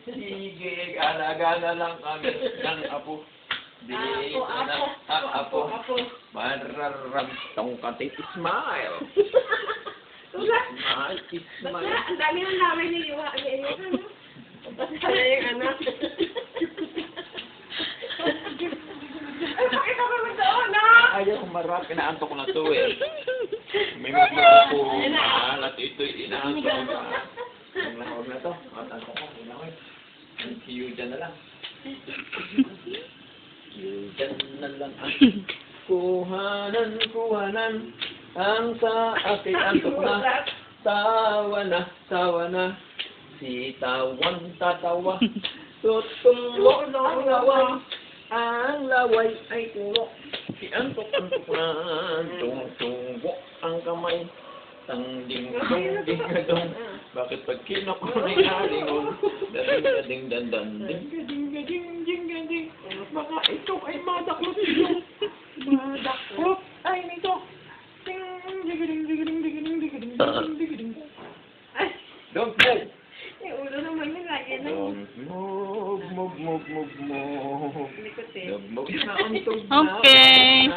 Sige, alaga na lang kami ng apo. Apo. Mararam tong katit smile. Smile. Ang dami ng lamay ni Iwa. Basta yung anak. Ay, bakit ako magdaon, anak? Ayaw ko marap, inaantok ko na to eh. May magluto ko, mahal at ito'y inaantok ko na. Ang lahor na to, matantok ko, inahoy. Kiyo dyan na lang. Kiyo dyan na lang. Kuhanan, ang sa akin antok na. Sawa na, sitawan tatawa. Tutulo ang laway. Ang laway ay turo. Si antok na. Tungtungo ang kamay. Ding-dong. Bakit pag kinok ko na inalingon? Ding-ding. Baka ito ay madaklot ito. Madaklot ay nito. Ding-ding. Don't move. Yung ulo naman yun lagi na. Don't move. Likot eh. Move na untog na. Okay.